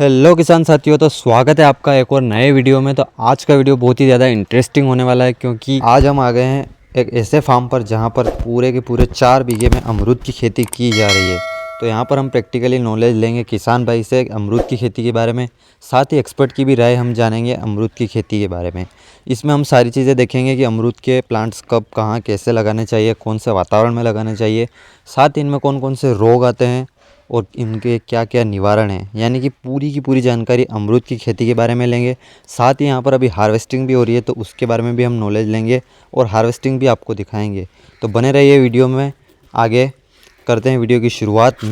Hello किसान साथियों, तो स्वागत है आपका एक और नए वीडियो में। तो आज का वीडियो बहुत ही ज़्यादा इंटरेस्टिंग होने वाला है, क्योंकि आज हम आ गए हैं एक ऐसे फार्म पर जहां पर पूरे के पूरे 4 बीघे में अमरूद की खेती की जा रही है। तो यहां पर हम प्रैक्टिकली नॉलेज लेंगे किसान भाई से अमरूद की खेती के बारे में, साथ ही एक्सपर्ट की भी राय हम जानेंगे अमरूद की खेती के बारे में। इसमें हम सारी चीज़ें देखेंगे कि अमरूद के प्लांट्स कब कहाँ कैसे लगाने चाहिए, कौन से वातावरण में लगाने चाहिए, साथ ही इनमें कौन कौन से रोग आते हैं और इनके क्या क्या निवारण है, यानी कि पूरी की पूरी जानकारी अमरूद की खेती के बारे में लेंगे। साथ ही यहाँ पर अभी हार्वेस्टिंग भी हो रही है, तो उसके बारे में भी हम नॉलेज लेंगे और हार्वेस्टिंग भी आपको दिखाएंगे। तो बने रहिए वीडियो में, आगे करते हैं वीडियो की शुरुआत।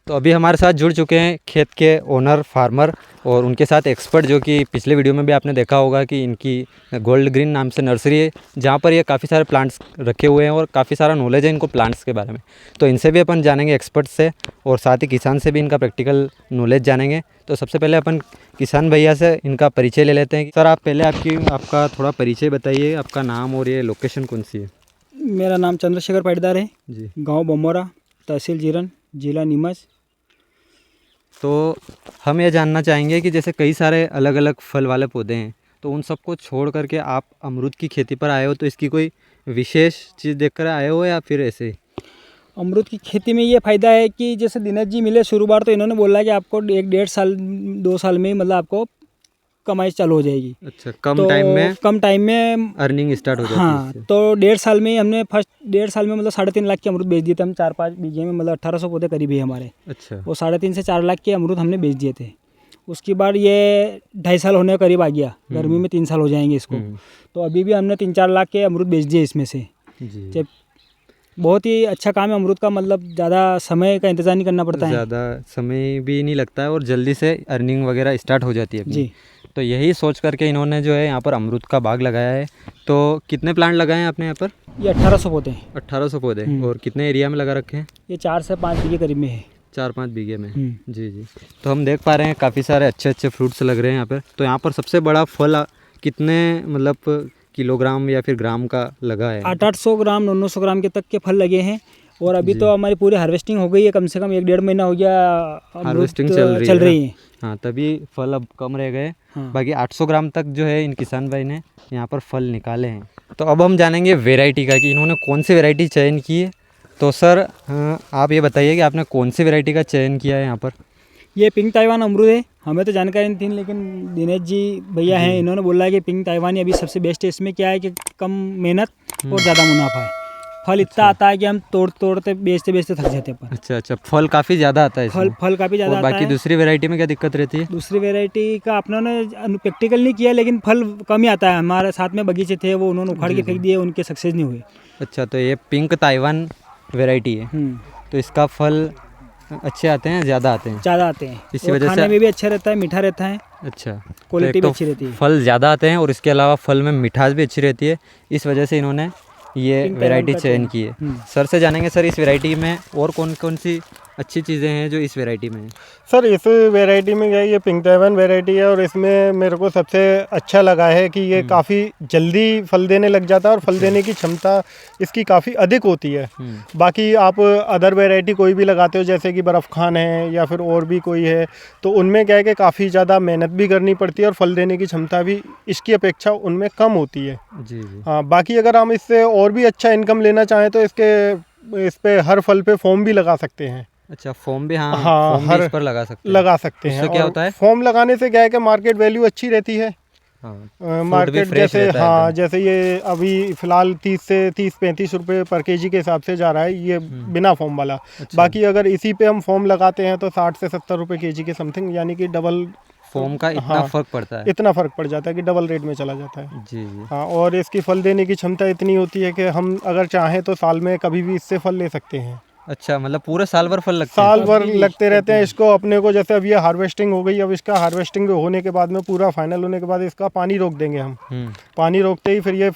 तो अभी हमारे साथ जुड़ चुके हैं खेत के ओनर फार्मर और उनके साथ एक्सपर्ट, जो कि पिछले वीडियो में भी आपने देखा होगा कि इनकी गोल्ड ग्रीन नाम से नर्सरी है, जहाँ पर ये काफ़ी सारे प्लांट्स रखे हुए हैं और काफ़ी सारा नॉलेज है इनको प्लांट्स के बारे में। तो इनसे भी अपन जानेंगे एक्सपर्ट से, और साथ ही किसान से भी इनका प्रैक्टिकल नॉलेज जानेंगे। तो सबसे पहले अपन किसान भैया से इनका परिचय ले लेते हैं। सर, आप पहले आपका थोड़ा परिचय बताइए, आपका नाम और ये लोकेशन कौन सी है? मेरा नाम चंद्रशेखर पाटीदार है जी। गांव बमोरा, तहसील जीरन, जिला नीमच। तो हम ये जानना चाहेंगे कि जैसे कई सारे अलग अलग फल वाले पौधे हैं, तो उन सबको छोड़ करके आप अमरूद की खेती पर आए हो, तो इसकी कोई विशेष चीज़ देखकर आए हो या फिर ऐसे ही? अमरूद की खेती में ये फ़ायदा है कि जैसे दिनेश जी मिले शुरू बार, तो इन्होंने बोला कि आपको 1-1.5 साल 2 साल में ही मतलब आपको कमाई चालू हो जाएगी। अच्छा, कम तो टाइम में में अर्निंग स्टार्ट हो जाती है हाँ, इससे। तो 1.5 साल में ही हमने फर्स्ट 1.5 साल में मतलब 3.5 लाख के अमरूद बेच दिए थे हम। 4-5 बीघे में मतलब 1800 पौधे करीब है हमारे। अच्छा। वो 3.5 से 4 लाख के अमरूद हमने बेच दिए थे। उसके बाद ये 2.5 साल होने के करीब आ गया, गर्मी में 3 साल हो जाएंगे इसको। तो अभी भी हमने 3-4 लाख के अमरूद बेच दिए इसमें से। जी। जब बहुत ही अच्छा काम है अमरूद का, मतलब ज़्यादा समय का इंतज़ार नहीं करना पड़ता है। ज़्यादा समय भी नहीं लगता है और जल्दी से अर्निंग वगैरह स्टार्ट हो जाती है अपनी। जी। तो यही सोच करके इन्होंने जो है यहाँ पर अमरूद का बाग लगाया है। तो कितने प्लांट लगाए हैं आपने यहाँ पर? ये 1800 पौधे हैं। 1800 पौधे। और कितने एरिया में लगा रखे हैं? ये 4 से 5 बीघे करीब में है। 4-5 बीघे में। जी जी। तो हम देख पा रहे हैं काफ़ी सारे अच्छे अच्छे फ्रूट्स लग रहे हैं यहाँ पर। तो यहाँ पर सबसे बड़ा फल कितने मतलब किलोग्राम या फिर ग्राम का लगा है? 800 ग्राम 900 ग्राम के तक के फल लगे हैं। और अभी तो हमारी पूरी हार्वेस्टिंग हो गई है, कम से कम 1-1.5 महीना हो गया हार्वेस्टिंग चल रही है। हाँ, तभी फल अब कम रह गए। हाँ। बाकी 800 ग्राम तक जो है इन किसान भाई ने यहाँ पर फल निकाले हैं। तो अब हम जानेंगे वैरायटी का, कि इन्होंने कौन सी वैरायटी चयन की है। तो सर, आप ये बताइए कि आपने कौन सी वैरायटी का चयन किया है यहाँ पर? ये पिंक ताइवान अमरूद है। हमें तो जानकारी नहीं थी, लेकिन दिनेश जी भैया हैं, इन्होंने बोला है कि पिंक ताइवान अभी सबसे बेस्ट है। इसमें क्या है कि कम मेहनत और ज़्यादा मुनाफा है। फल इतना आता है कि हम तोड़ते बेचते बेचते थक जाते हैं पर। अच्छा अच्छा, फल काफ़ी ज़्यादा आता है इसमें। फल काफ़ी ज़्यादा आता है। बाकी दूसरी वैरायटी में क्या दिक्कत रहती है? दूसरी वैरायटी का अपना ने प्रैक्टिकल नहीं किया, लेकिन फल कम ही आता है। हमारे साथ में बगीचे थे, वो उन्होंने उखाड़ के फेंक दिए, उनके सक्सेस नहीं हुए। अच्छा, तो ये पिंक ताइवान वैरायटी है, तो इसका फल अच्छे आते हैं, ज़्यादा आते हैं? ज़्यादा आते हैं। इसी और वजह से खाने में भी अच्छा रहता है, मीठा रहता है। अच्छा, क्वालिटी तो भी अच्छी रहती है। फल ज़्यादा आते हैं और इसके अलावा फल में मिठास भी अच्छी रहती है। इस वजह से इन्होंने ये पिंक वैरायटी ताइवान का चयन की है। सर से जानेंगे, सर इस वैरायटी में और कौन कौन सी अच्छी चीज़ें हैं जो इस वैरायटी में है? सर, इस वैरायटी में क्या है, ये पिंक ताइवान वैरायटी है और इसमें मेरे को सबसे अच्छा लगा है कि ये काफ़ी जल्दी फल देने लग जाता है और फल देने की क्षमता इसकी काफ़ी अधिक होती है। बाकी आप अदर वैरायटी कोई भी लगाते हो, जैसे कि बर्फ़ खान है या फिर और भी कोई है, तो उनमें क्या है कि काफ़ी ज़्यादा मेहनत भी करनी पड़ती है और फल देने की क्षमता भी इसकी अपेक्षा उनमें कम होती है। जी जी। हाँ, बाकी अगर हम इससे और भी अच्छा इनकम लेना चाहें तो इस पे हर फल पे फॉर्म भी लगा सकते हैं। अच्छा, फॉर्म भी? हाँ, हाँ, फॉर्म भी इस पर लगा सकते हैं। हैं। उससे क्या और होता है? फॉर्म लगाने से क्या है कि मार्केट वैल्यू अच्छी रहती है। हाँ, मार्केट जैसे जैसे ये अभी फ़िलहाल 30-35 रुपये पर केजी के हिसाब से जा रहा है ये बिना फॉर्म वाला। अच्छा। बाकी अगर इसी पे हम फॉर्म लगाते हैं तो 60 से 70 रुपये केजी के समथिंग, यानी कि डबल फॉर्म का इतना फ़र्क पड़ता है? इतना फ़र्क पड़ जाता है कि डबल रेट में चला जाता है। जी जी। हाँ, और इसकी फल देने की क्षमता इतनी होती है कि हम अगर चाहें तो साल में कभी भी इससे फल ले सकते हैं। अच्छा, मतलब पूरे साल भर फल लगते हैं? साल भर लगते रहते हैं इसको अपने को। जैसे अब ये हार्वेस्टिंग हो गई, अब इसका हार्वेस्टिंग होने के बाद में पूरा फाइनल होने के बाद इसका पानी रोक देंगे हम। पानी रोकते ही फिर ये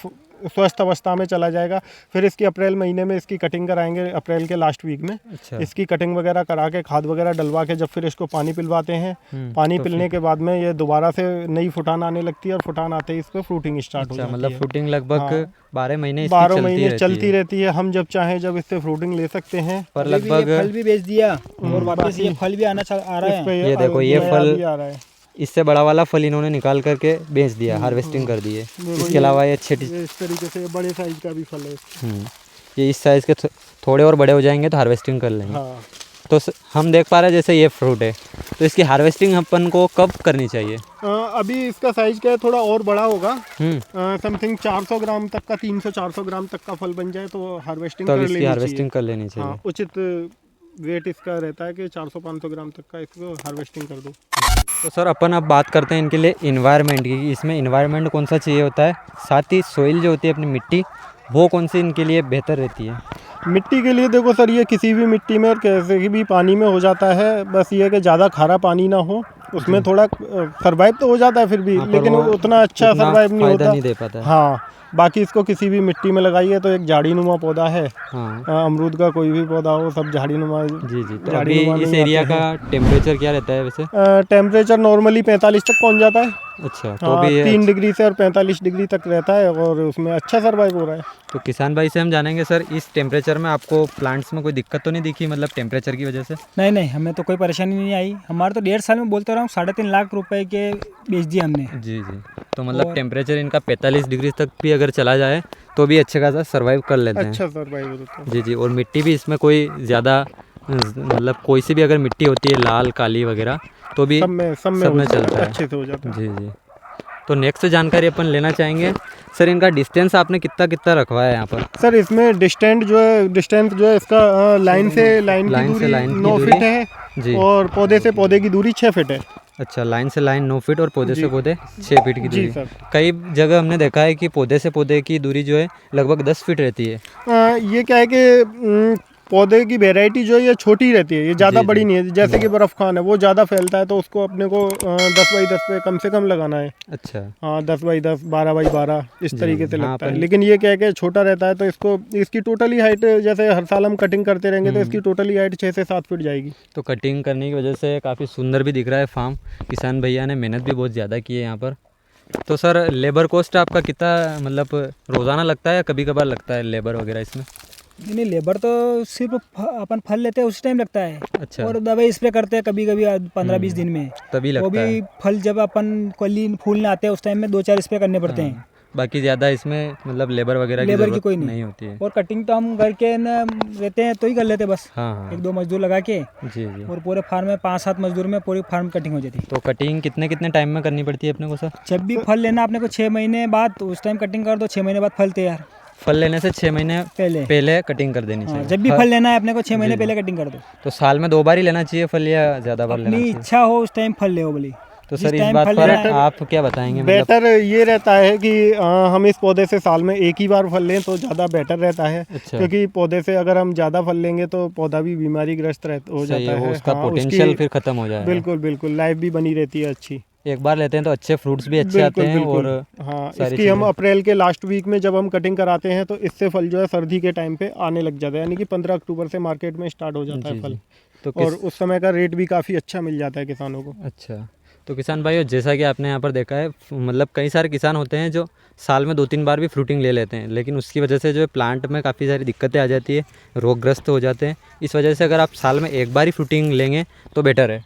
स्वस्थ अवस्था में चला जाएगा। फिर इसकी अप्रैल महीने में इसकी कटिंग कराएंगे, अप्रैल के लास्ट वीक में। अच्छा। इसकी कटिंग वगैरह करा के खाद वगैरह डलवा के जब फिर इसको पानी पिलवाते हैं, पानी पिलने के बाद में ये दोबारा से नई फुटान आने लगती है और फुटान आते ही इस पर फ्रूटिंग स्टार्ट हो जाती है। मतलब फ्रूटिंग लगभग 12 महीने 12 महीने चलती रहती है। हम जब चाहें जब इससे फ्रूटिंग ले सकते हैं। पर अभी भी ये लगभग फल भी बेच दिया और वापस ये फल भी आ रहा इस पे है। ये देखो, ये फल भी आ रहा है। इससे बड़ा वाला फल इन्होंने निकाल करके बेच दिया, हार्वेस्टिंग कर दिए। इसके अलावा ये छोटी, ये इस तरीके से बड़े साइज का भी फल है। ये इस साइज़ के थोड़े और बड़े हो जाएंगे तो हार्वेस्टिंग कर लेंगे। हाँ। तो हम देख पा रहे हैं जैसे ये फ्रूट है, तो इसकी हार्वेस्टिंग अपन को कब करनी चाहिए? अभी इसका साइज क्या है, थोड़ा और बड़ा होगा। हम्म। समथिंग 400 ग्राम तक का, 300-400 ग्राम तक का फल बन जाए तो हार्वेस्टिंग तो कर अब इसकी लेनी हार्वेस्टिंग चाहिए। कर लेनी चाहिए। हाँ, उचित वेट इसका रहता है कि 400-500 ग्राम तक का इसको हार्वेस्टिंग कर दो। तो सर अपन अब बात करते हैं इनके लिए इन्वायरमेंट की, कि इसमें इन्वायरमेंट कौन सा चाहिए होता है, साथ ही सोइल जो होती है अपनी मिट्टी, वो कौन सी इनके लिए बेहतर रहती है? मिट्टी के लिए देखो सर, ये किसी भी मिट्टी में और कैसे भी पानी में हो जाता है। बस ये कि ज़्यादा खारा पानी ना हो, उसमें थोड़ा सरवाइव तो हो जाता है फिर भी, हाँ, लेकिन उतना अच्छा सरवाइव नहीं होता। नहीं दे पाता है। हाँ, बाकी इसको किसी भी मिट्टी में लगाइए तो एक झाड़ी नुमा पौधा है। हाँ। अमरूद का कोई भी पौधा हो, सब झाड़ी नुमा। जी। तो झाड़ी अभी नुमा में इस ही एरिया आते का टेम्परेचर क्या रहता है वैसे? टेम्परेचर नॉर्मली 45 तक पहुंच जाता है। अच्छा, तो हाँ, भी 3 डिग्री से और 45 डिग्री तक रहता है और उसमें अच्छा सर्वाइव हो रहा है। तो किसान भाई से हम जानेंगे सर, इस टेम्परेचर में आपको प्लांट्स में कोई दिक्कत तो नहीं दिखी, मतलब टेम्परेचर की वजह से? नहीं, हमें तो कोई परेशानी नहीं आई। हमारे तो 1.5 साल में बोलते रहा हूँ 3.5 लाख रुपए के बेच दिए हमने। जी। तो मतलब टेम्परेचर इनका 45 डिग्री तक भी अगर चला जाए तो भी अच्छे खासा सर्वाइव कर लेते हैं। अच्छा सर्वाइव होता है। जी। और मिट्टी भी इसमें कोई ज़्यादा, मतलब कोई सी भी अगर मिट्टी होती है लाल काली वगैरह, तो भी सब में चलता है, अच्छे से हो जाता है। जी। तो नेक्स्ट जानकारी अपन लेना चाहेंगे सर, इनका डिस्टेंस आपने कितना रखवाया है यहाँ पर? सर इसमें डिस्टेंस जो है इसका लाइन से लाइन की दूरी 9 फीट है जी। और पौधे से पौधे की दूरी 6 फीट है। अच्छा, लाइन से लाइन 9 फीट और पौधे से पौधे 6 फीट की जी दूरी। सर। कई जगह हमने देखा है कि पौधे से पौधे की दूरी जो है लगभग 10 फीट रहती है। ये क्या है कि पौधे की वैरायटी जो है ये छोटी रहती है, ये ज़्यादा बड़ी नहीं है। जैसे कि बर्फ़ खान है, वो ज़्यादा फैलता है तो उसको अपने को 10 बाई 10 पे कम से कम लगाना है। अच्छा। हाँ, 10 बाई 10, 12 बाई 12 इस तरीके से हाँ, लगता है। लेकिन ये क्या है कि छोटा रहता है तो इसको इसकी टोटली हाइट, जैसे हर साल हम कटिंग करते रहेंगे तो इसकी टोटली हाइट 6 से 7 फीट जाएगी। तो कटिंग करने की वजह से काफ़ी सुंदर भी दिख रहा है फार्म। किसान भैया ने मेहनत भी बहुत ज़्यादा की है यहाँ पर। तो सर लेबर कॉस्ट आपका कितना, मतलब रोज़ाना लगता है या कभी कभार लगता है लेबर वगैरह इसमें? नहीं, लेबर तो सिर्फ अपन फल लेते हैं उस टाइम लगता है। अच्छा। और दवाई स्प्रे करते हैं कभी 15-20 दिन में, तभी वो लगता है। भी फल जब अपन कली फूलने आते हैं उस टाइम में 2-4 स्प्रे करने पड़ते हैं। बाकी ज़्यादा इसमें मतलब लेबर वगैरह की लेबर की ज़रूरत कोई नहीं होती है। और कटिंग तो हम घर के न रहते हैं तो ही कर लेते हैं बस। हाँ। 1-2 मजदूर लगा के, जी। और पूरे फार्म में 5-7 मजदूर में पूरी फार्म कटिंग हो जाती है। तो कटिंग कितने टाइम में करनी पड़ती है अपने को सर? जब भी फल लेना अपने को 6 महीने बाद, तो उस टाइम कटिंग कर दो, 6 महीने बाद फल तैयार। फल लेने से 6 महीने पहले कटिंग कर देनी हाँ, चाहिए। जब भी फल लेना है अपने को 6 महीने पहले कटिंग कर दो। तो साल में 2 बार ही लेना चाहिए फल या ज़्यादा बार लेना अपनी चाहिए? इच्छा हो उस टाइम फल ले बोली। तो सर इस बात पर आप क्या बताएंगे? मतलब बेटर ये रहता है कि हम इस पौधे से साल में एक ही बार फल लें तो ज़्यादा बेटर रहता है। अच्छा। क्योंकि पौधे से अगर हम ज़्यादा फल लेंगे तो पौधा भी बीमारी ग्रस्त हो जाता है। उसका हाँ, पोटेंशियल फिर खत्म हो जाएगा। बिल्कुल लाइफ भी बनी रहती है अच्छी। एक बार लेते हैं तो अच्छे फ्रूट्स भी अच्छे आते हैं। और हाँ, इसकी हम अप्रैल के लास्ट वीक में जब हम कटिंग कराते हैं तो इससे फल जो है सर्दी के टाइम पे आने लग जाता है, यानी कि 15 अक्टूबर से मार्केट में स्टार्ट हो जाता है फल। तो और उस समय का रेट भी काफ़ी अच्छा मिल जाता है किसानों को। अच्छा। तो किसान भाइयों, जैसा कि आपने यहाँ पर देखा है, मतलब कई सारे किसान होते हैं जो साल में 2-3 बार भी फ्रूटिंग ले लेते हैं, लेकिन उसकी वजह से जो है प्लांट में काफ़ी सारी दिक्कतें आ जाती है, रोगग्रस्त हो जाते हैं। इस वजह से अगर आप साल में एक बार ही फ्रूटिंग लेंगे तो बेटर है।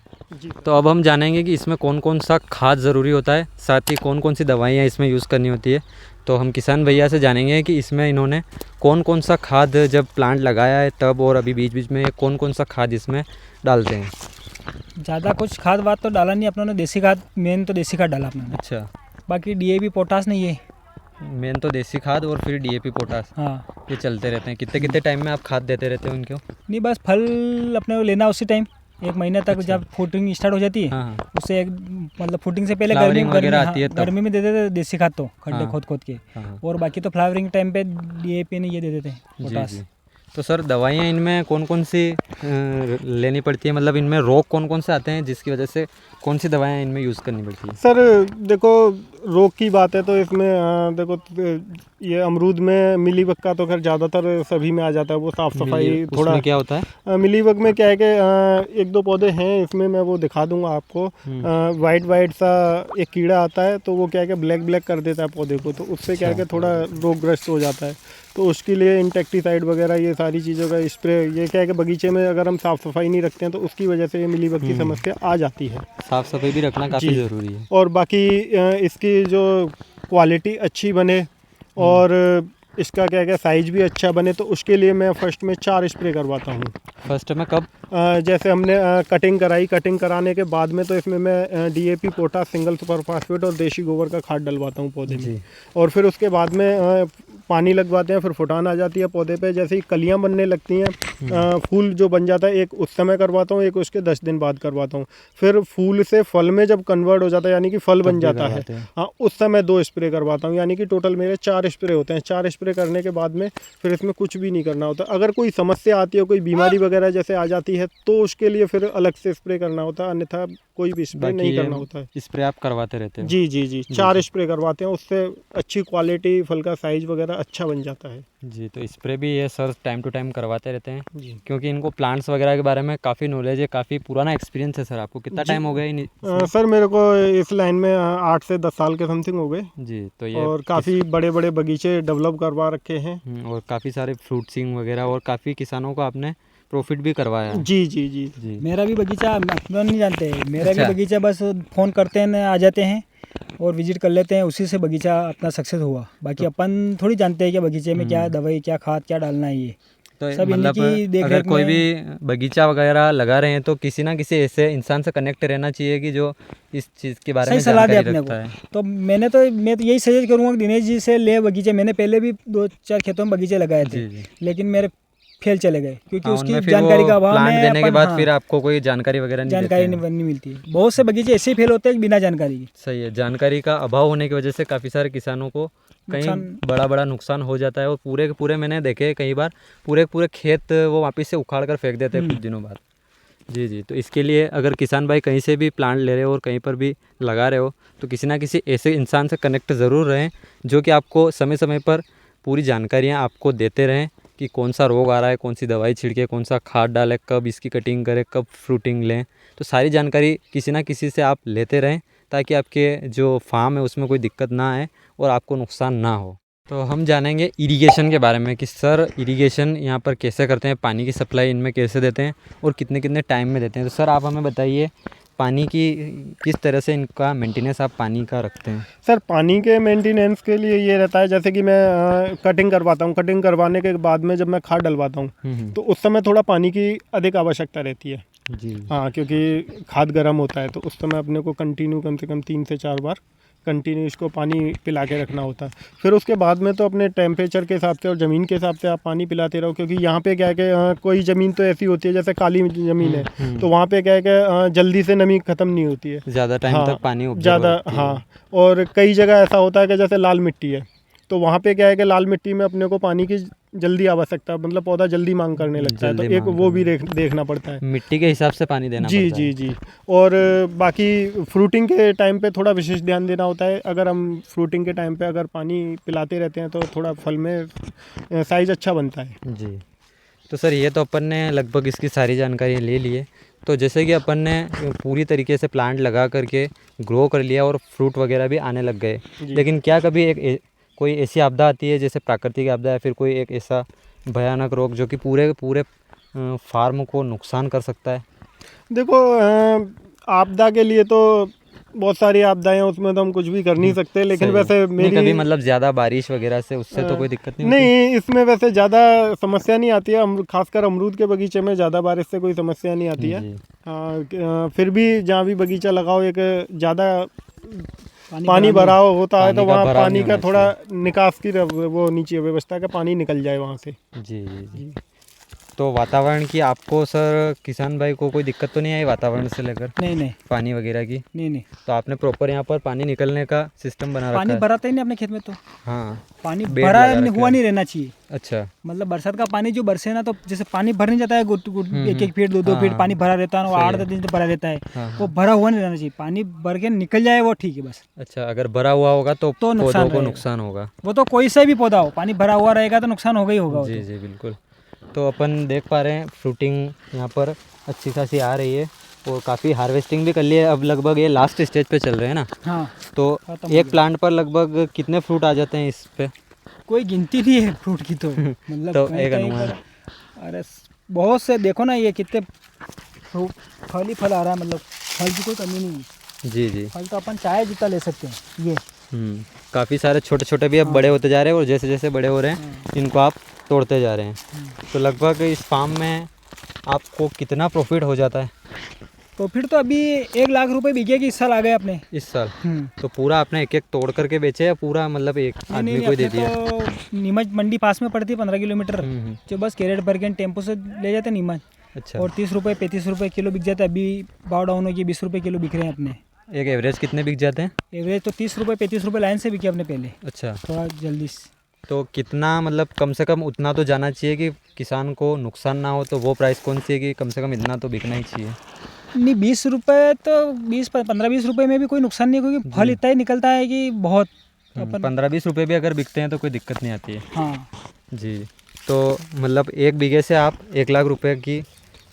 तो अब हम जानेंगे कि इसमें कौन कौन सा खाद ज़रूरी होता है, साथ ही कौन कौन सी दवाइयाँ इसमें यूज़ करनी होती है। तो हम किसान भैया से जानेंगे कि इसमें इन्होंने कौन कौन सा खाद जब प्लांट लगाया है तब, और अभी बीच बीच में कौन कौन सा खाद इसमें डालते हैं। ज़्यादा कुछ खाद वाद तो डाला नहीं अपनों ने, देसी खाद, मेन तो देसी खाद डाला अपने ने। अच्छा। बाकी DAP पोटास नहीं है। मेन तो देसी खाद और फिर DAP पोटास, हाँ, ये चलते रहते हैं। कितने टाइम में आप खाद देते रहते हो उनको? नहीं बस फल अपने को लेना उसी टाइम, 1 महीने तक। जब फूटिंग स्टार्ट हो जाती है हाँ। उससे मतलब फूटिंग से पहले फ्लावरिंग वगैरह आती है तब। गर्मी में दे देते देसी खाद, तो खड्डे हाँ। खोद के। हाँ। और बाकी तो फ्लावरिंग टाइम पे DAP ने ये दे देते हैं पोटास। जी। तो सर दवाइयाँ इनमें कौन कौन सी लेनी पड़ती है, मतलब इनमें रोग कौन कौन से आते हैं जिसकी वजह से कौन सी दवाएं इनमें यूज़ करनी पड़ती है? सर देखो, रोग की बात है तो इसमें देखो, ये अमरूद में मिलीबग का तो खैर ज़्यादातर सभी में आ जाता है, वो साफ़ सफाई थोड़ा। उसमें क्या होता है? मिलीबग में क्या है कि एक दो पौधे हैं इसमें, मैं वो दिखा दूंगा आपको। वाइट वाइट सा एक कीड़ा आता है, तो वो क्या है कि ब्लैक ब्लैक कर देता है पौधे को, तो उससे क्या है कि थोड़ा रोगग्रस्त हो जाता है। तो उसके लिए इंसेक्टिसाइड वगैरह ये सारी चीज़ों का स्प्रे, ये क्या है कि बगीचे में अगर हम साफ़ सफाई नहीं रखते हैं तो उसकी वजह से ये मिलीबग की समस्या आ जाती है। साफ़ सफाई भी रखना काफ़ी ज़रूरी है। और बाकी इसकी जो क्वालिटी अच्छी बने और इसका क्या क्या साइज़ भी अच्छा बने, तो उसके लिए मैं फर्स्ट में 4 स्प्रे करवाता हूँ। फर्स्ट में कब? जैसे हमने कटिंग कराई, कटिंग कराने के बाद में तो इसमें मैं DAP, potash, single super phosphate और देशी गोबर का खाद डलवाता हूँ पौधे में। और फिर उसके बाद में पानी लगवाते हैं, फिर फुटान आ जाती है पौधे पे, जैसे ही कलियां बनने लगती हैं, फूल जो बन जाता है, एक उस समय करवाता हूँ, एक उसके 10 दिन बाद करवाता हूँ। फिर फूल से फल में जब कन्वर्ट हो जाता है, यानी कि फल बन जाता है, हाँ, उस समय 2 स्प्रे करवाता हूँ, यानी कि टोटल मेरे 4 स्प्रे होते हैं। 4 स्प्रे करने के बाद में फिर इसमें कुछ भी नहीं करना होता। अगर कोई समस्या आती है, कोई बीमारी वगैरह जैसे आ जाती है, तो उसके लिए फिर अलग से स्प्रे करना होता है, अन्यथा कोई भी स्प्रे नहीं करना होता है। स्प्रे आप करवाते रहते हैं? जी जी जी, 4 स्प्रे करवाते हैं, उससे अच्छी क्वालिटी, फल का साइज वगैरह अच्छा बन जाता है। जी, तो स्प्रे भी ये सर टाइम टू टाइम करवाते रहते हैं जी। क्योंकि इनको प्लांट्स वगैरह के बारे में काफ़ी नॉलेज है, काफ़ी पुराना एक्सपीरियंस है। सर आपको कितना टाइम हो गया सर मेरे को इस लाइन में 8 से 10 साल के समथिंग हो गए जी, तो ये और काफ़ी बड़े बड़े बगीचे डेवलप करवा रखे हैं। और काफ़ी सारे फ्रूट्सिंग वगैरह और काफ़ी किसानों को आपने प्रॉफिट भी करवाया है। जी जी जी जी, मेरा भी बगीचा अपना नहीं जानते, मेरा अच्छा। भी बगीचा बस फ़ोन करते हैं, आ जाते हैं और विजिट कर लेते हैं, उसी से बगीचा अपना सक्सेस हुआ। बाकी अपन थोड़ी जानते हैं कि बगीचे में क्या दवाई, क्या खाद, क्या डालना है। ये तो सब इन्हीं मतलब की देख अगर रेख कोई में। भी बगीचा वगैरह लगा रहे हैं तो किसी ना किसी ऐसे इंसान से कनेक्ट रहना चाहिए कि जो इस चीज़ के बारे में सही सलाह दे जानकारी अपने रखता है। को। तो मैं तो यही सजेस्ट करूँगा कि दिनेश जी से ले बगीचे। मैंने पहले भी 2-4 खेतों में बगीचे लगाए थे, जी जी, लेकिन मेरे फेल चले गए क्योंकि हाँ, उसकी उनमें फिर जानकारी वो का अभाव प्लांट में देने के अपन, बाद हाँ, फिर आपको कोई जानकारी वगैरह नहीं देते जानकारी हैं। नहीं मिलती। बहुत से बगीचे ऐसे ही फेल होते हैं कि बिना जानकारी के। सही है, जानकारी का अभाव होने की वजह से काफ़ी सारे किसानों को कहीं बड़ा बड़ा नुकसान हो जाता है और पूरे के पूरे मैंने देखे कई बार पूरे के पूरे खेत वो वापस से उखाड़ कर फेंक देते हैं कुछ दिनों बाद। जी जी, तो इसके लिए अगर किसान भाई कहीं से भी प्लांट ले रहे हो और कहीं पर भी लगा रहे हो तो किसी ना किसी ऐसे इंसान से कनेक्ट ज़रूर रहें जो कि आपको समय समय पर पूरी जानकारियाँ आपको देते रहें कि कौन सा रोग आ रहा है, कौन सी दवाई छिड़के, कौन सा खाद डालें, कब इसकी कटिंग करें, कब फ्रूटिंग लें। तो सारी जानकारी किसी ना किसी से आप लेते रहें ताकि आपके जो फार्म है उसमें कोई दिक्कत ना आए और आपको नुकसान ना हो। तो हम जानेंगे इरिगेशन के बारे में कि सर इरिगेशन यहाँ पर कैसे करते हैं, पानी की सप्लाई इनमें कैसे देते हैं और कितने कितने टाइम में देते हैं। तो सर आप हमें बताइए पानी की किस तरह से इनका मेंटेनेंस आप पानी का रखते हैं? सर पानी के मेंटेनेंस के लिए ये रहता है, जैसे कि मैं कटिंग करवाता हूँ, कटिंग करवाने के बाद में जब मैं खाद डलवाता हूँ तो उस समय थोड़ा पानी की अधिक आवश्यकता रहती है। जी, हाँ, क्योंकि खाद गर्म होता है तो उस समय अपने को कंटिन्यू कम से कम 3 से 4 बार कंटिन्यू इसको पानी पिला के रखना होता है। फिर उसके बाद में तो अपने टेम्परेचर के हिसाब से और ज़मीन के हिसाब से आप पानी पिलाते रहो, क्योंकि यहाँ पे क्या है कि कोई ज़मीन तो ऐसी होती है जैसे काली ज़मीन है, तो वहाँ पे क्या है कि जल्दी से नमी ख़त्म नहीं होती है, ज़्यादा टाइम हाँ, तक पानी ऑब्जर्व ज़्यादा, रखती है। हाँ। और कई जगह ऐसा होता है कि जैसे लाल मिट्टी है, तो वहाँ पे क्या है कि लाल मिट्टी में अपने को पानी की जल्दी आवश्यकता, मतलब पौधा जल्दी मांग करने लगता है, तो जल्दी एक मांग वो भी करने देखना पड़ता है। मिट्टी के हिसाब से पानी देना जी पड़ता जी है। जी। और बाकी फ्रूटिंग के टाइम पे थोड़ा विशेष ध्यान देना होता है। अगर हम फ्रूटिंग के टाइम पे अगर पानी पिलाते रहते हैं तो थोड़ा फल में साइज़ अच्छा बनता है। जी, तो सर ये तो अपन ने लगभग इसकी सारी जानकारी ले ली है। तो जैसे कि अपन ने पूरी तरीके से प्लांट लगा करके ग्रो कर लिया और फ्रूट वगैरह भी आने लग गए, लेकिन क्या कभी कोई ऐसी आपदा आती है जैसे प्राकृतिक आपदा या फिर कोई एक ऐसा भयानक रोग जो कि पूरे पूरे फार्म को नुकसान कर सकता है? देखो, आपदा के लिए तो बहुत सारी आपदाएं हैं, उसमें तो हम कुछ भी कर नहीं सकते, लेकिन सही है। वैसे नहीं, मेरी कभी मतलब ज़्यादा बारिश वगैरह से उससे तो कोई दिक्कत नहीं होती? नहीं, इसमें वैसे ज़्यादा समस्या नहीं आती है। खासकर अमरूद के बगीचे में ज़्यादा बारिश से कोई समस्या नहीं आती है। जी, फिर भी जहाँ भी बगीचा लगाओ, एक ज़्यादा पानी भराव होता है तो पानी का वहाँ भराव पानी नहीं का होना थोड़ा निकास की वो नीचे व्यवस्था का पानी निकल जाए वहाँ से। जी जी जी। तो वातावरण की आपको सर किसान भाई को कोई दिक्कत तो नहीं आई वातावरण से लेकर नहीं नहीं पानी वगैरह की? नहीं तो आपने प्रॉपर यहाँ पर पानी निकलने का सिस्टम बना रखा पानी है? भराता ही नहीं अपने खेत में तो। हाँ, पानी बेड भरा लगा रखे हुआ हैं। नहीं रहना चाहिए। अच्छा। मतलब बरसात का पानी जो बरसे ना, तो जैसे पानी भर नहीं जाता है, एक एक फीट 2 2 हाँ, फीट पानी भरा रहता है ना, वो सही 8 है। 10 दिन से भरा रहता है। हाँ, वो भरा हुआ नहीं रहना चाहिए, पानी भर के निकल जाए वो ठीक है बस। अच्छा, अगर भरा हुआ होगा तो तो नुकसान पौधों को रहेगा। नुकसान होगा। वो तो कोई सा भी पौधा हो, पानी भरा हुआ रहेगा तो नुकसान होगा ही होगा वो जी तो। जी बिल्कुल। तो अपन देख पा रहे हैं फ्रूटिंग यहाँ पर अच्छी खासी आ रही है और काफ़ी हार्वेस्टिंग भी कर ली है। अब लगभग ये लास्ट स्टेज पे चल रहे हैं ना, हाँ, तो खत्म हो एक प्लांट पर लगभग कितने फ्रूट आ जाते हैं इस पे? कोई गिनती नहीं है फ्रूट की तो। मतलब तो कहीं एक कहीं अनुमान। पर अरे बहुत से देखो ना, ये कितने फ्रूट फल ही फल आ रहा है। मतलब फल की कोई कमी नहीं है। जी जी। फल तो अपन चाहे जितना ले सकते हैं। ये काफ़ी सारे छोटे छोटे भी अब बड़े होते जा रहे हैं और जैसे जैसे बड़े हो रहे हैं इनको आप तोड़ते जा रहे हैं। तो लगभग इस फार्म में आपको कितना प्रॉफिट हो जाता है तो फिर तो अभी 1 लाख रुपए बीघे की इस साल आ गए अपने। इस साल? नहीं तो पूरा आपने एक एक तोड़ करके बेचे या पूरा मतलब एक आदमी नहीं, को ही दे अपने दिया? तो नीमच मंडी पास में पड़ती है 15 किलोमीटर। जो बस कैरेट भर के टेम्पो से ले जाते हैं नीमच। अच्छा। और 30 रुपये 35 रुपये किलो बिक जाता है। अभी भाव डाउन हो गया, 20 रुपये किलो बिक रहे हैं अपने। एक एवरेज कितने बिक जाते हैं? एवरेज तो 30 रुपये 35 रुपये लाइन से बिके अपने पहले, अच्छा। थोड़ा जल्दी से। तो कितना मतलब कम से कम उतना तो जाना चाहिए कि किसान को नुकसान ना हो, तो वो प्राइस कौन सी है कि कम से कम इतना तो बिकना ही चाहिए? नहीं 20 रुपये तो 15-20 रुपये में भी कोई नुकसान नहीं है, क्योंकि फल इतना ही निकलता है कि बहुत अपन। 15-20 रुपये भी अगर बिकते हैं तो कोई दिक्कत नहीं आती है। हाँ, जी। तो मतलब एक बीघे से आप 1 लाख रुपए की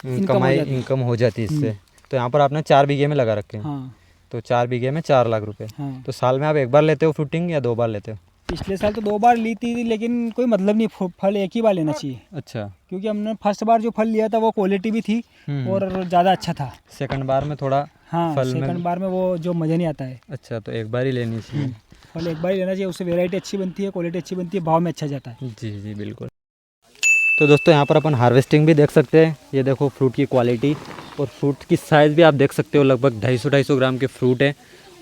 कमाई इनकम हो जाती है इससे। तो यहाँ पर आपने 4 बीघे में लगा रखे हैं। हाँ, तो 4 बीघे में 4 लाख रुपए। हाँ। तो साल में आप एक बार लेते हो फ्रूटिंग या 2 बार लेते हो? पिछले साल तो 2 बार ली थी, लेकिन कोई मतलब नहीं, फल एक ही बार लेना चाहिए। अच्छा। क्योंकि हमने फर्स्ट बार जो फल लिया था वो क्वालिटी भी थी और ज़्यादा अच्छा था। सेकंड बार में थोड़ा हाँ, फल में सेकंड बार में वो जो मज़ा नहीं आता है। अच्छा, तो एक बार ही लेनी चाहिए। फल एक बार ही लेना चाहिए, उससे वैरायटी अच्छी बनती है, क्वालिटी अच्छी बनती है, भाव में अच्छा जाता है। जी जी बिल्कुल। तो दोस्तों यहाँ पर अपन हार्वेस्टिंग भी देख सकते हैं। ये देखो फ्रूट की क्वालिटी और फ्रूट की साइज़ भी आप देख सकते हो। लगभग 250-250 ग्राम के फ्रूट है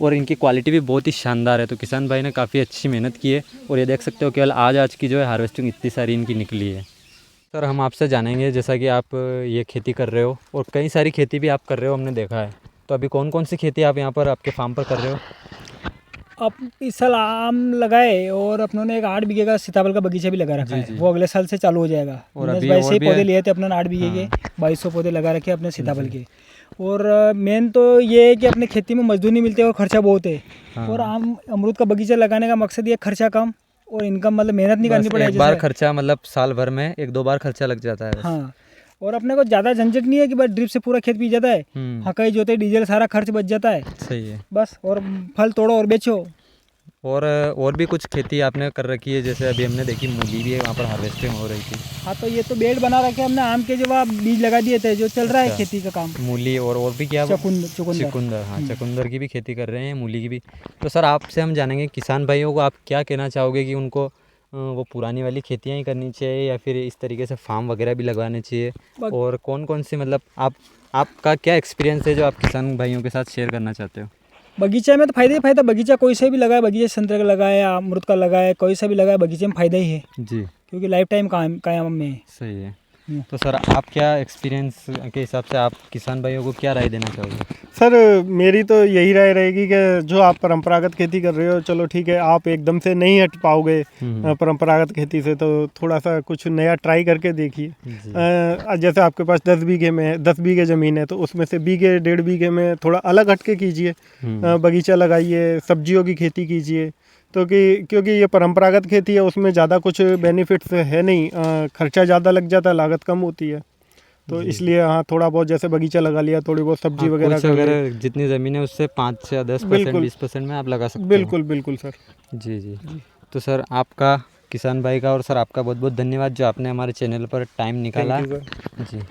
और इनकी क्वालिटी भी बहुत ही शानदार है। तो किसान भाई ने काफ़ी अच्छी मेहनत की है और ये देख सकते हो केवल आज की जो है हार्वेस्टिंग इतनी सारी इनकी निकली है। सर हम आपसे जानेंगे, जैसा कि आप ये खेती कर रहे हो और कई सारी खेती भी आप कर रहे हो, हमने देखा है। तो अभी कौन कौन सी खेती आप यहाँ पर आपके फार्म पर कर रहे हो? अब इस साल आम लगाए और अपनों ने एक 8 बीघे का सीताफल का बगीचा भी लगा रखा है। वो अगले साल से चालू हो जाएगा। और 19-22 से पौधे लिए थे अपने 8 बीघे के। 2200 पौधे लगा रखे अपने सीताफल के। और मेन तो ये है कि अपने खेती में मजदूर नहीं मिलते और खर्चा बहुत है। और आम अमरूद का बगीचा लगाने का मकसद ये खर्चा कम और इनकम, मतलब मेहनत नहीं करनी पड़ेगी। एक बार खर्चा मतलब साल भर में 1-2 बार खर्चा लग जाता है। हाँ, और अपने को ज़्यादा झंझट नहीं है कि बस ड्रिप से पूरा खेत पी जाता है। हकाई जोते डीजल सारा खर्च बच जाता है। सही है। बस, और फल तोड़ो और बेचो। और भी कुछ खेती आपने कर रखी है? जैसे अभी हमने देखी मूली भी है वहाँ पर हार्वेस्टिंग हो रही थी। हाँ, तो ये तो बेड बना रखे हमने आम के, जो आप बीज लगा दिए थे, जो चल रहा है खेती का काम। मूली और भी क्या? चुकंदर। हाँ, चुकंदर की भी खेती कर रहे हैं, मूली की भी। तो सर आपसे हम जानेंगे, किसान भाइयों को आप क्या कहना चाहोगे कि उनको वो पुरानी वाली खेतियाँ ही करनी चाहिए या फिर इस तरीके से फार्म वगैरह भी लगवाने चाहिए? और कौन कौन सी, मतलब आपका क्या एक्सपीरियंस है जो आप किसान भाइयों के साथ शेयर करना चाहते हो? बगीचा में तो फायदा ही फायदा। बगीचा कोई से भी लगाए, बगीचे संतरे का लगाए, अमरूद का लगाए, कोई सा भी लगाए, बगीचे में फ़ायदा ही है। जी। क्योंकि लाइफ टाइम कायम में है। सही है। तो सर आप क्या एक्सपीरियंस के हिसाब से आप किसान भाइयों को क्या राय देना चाहोगे? सर मेरी तो यही राय रहेगी कि जो आप परंपरागत खेती कर रहे हो, चलो ठीक है, आप एकदम से नहीं हट पाओगे परंपरागत खेती से, तो थोड़ा सा कुछ नया ट्राई करके देखिए। जैसे आपके पास 10 बीघे में 10 बीघे ज़मीन है, तो उसमें से बीघे 1.5 बीघे में थोड़ा अलग हटके कीजिए, बगीचा लगाइए, सब्जियों की खेती कीजिए। तो क्योंकि ये परंपरागत खेती है, उसमें ज़्यादा कुछ बेनिफिट्स है नहीं, खर्चा ज़्यादा लग जाता है, लागत कम होती है। तो इसलिए हाँ, थोड़ा बहुत जैसे बगीचा लगा लिया, थोड़ी बहुत सब्जी वगैरह कर अगर जितनी ज़मीन है उससे 5 से 10% 20% में आप लगा सकते हो। बिल्कुल बिल्कुल सर। जी जी। तो सर आपका, किसान भाई का और सर आपका बहुत बहुत धन्यवाद जो आपने हमारे चैनल पर टाइम निकाला। जी।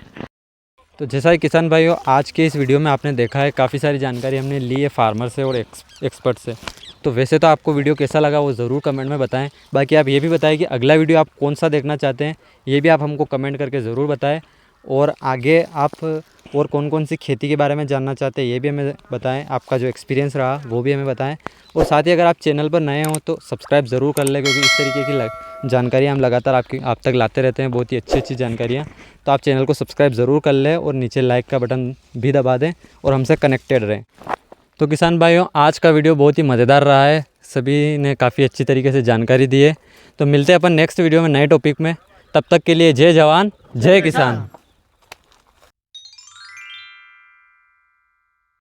तो जैसा कि किसान भाइयों, आज के इस वीडियो में आपने देखा है काफ़ी सारी जानकारी हमने ली है फार्मर से और एक्सपर्ट से। तो वैसे तो आपको वीडियो कैसा लगा वो ज़रूर कमेंट में बताएं। बाकी आप ये भी बताएं कि अगला वीडियो आप कौन सा देखना चाहते हैं, ये भी आप हमको कमेंट करके ज़रूर बताएं। और आगे आप और कौन कौन सी खेती के बारे में जानना चाहते हैं ये भी हमें बताएं। आपका जो एक्सपीरियंस रहा वो भी हमें बताएं। और साथ ही अगर आप चैनल पर नए हों तो सब्सक्राइब ज़रूर कर लें, क्योंकि इस तरीके की जानकारियाँ हम लगातार आप तक लाते रहते हैं, बहुत ही अच्छी अच्छी जानकारियाँ। तो आप चैनल को सब्सक्राइब ज़रूर कर लें और नीचे लाइक का बटन भी दबा दें और हमसे कनेक्टेड रहें। तो किसान भाइयों, आज का वीडियो बहुत ही मज़ेदार रहा है, सभी ने काफ़ी अच्छी तरीके से जानकारी दी है। तो मिलते हैं अपन नेक्स्ट वीडियो में नए टॉपिक में, तब तक के लिए जय जवान जय किसान।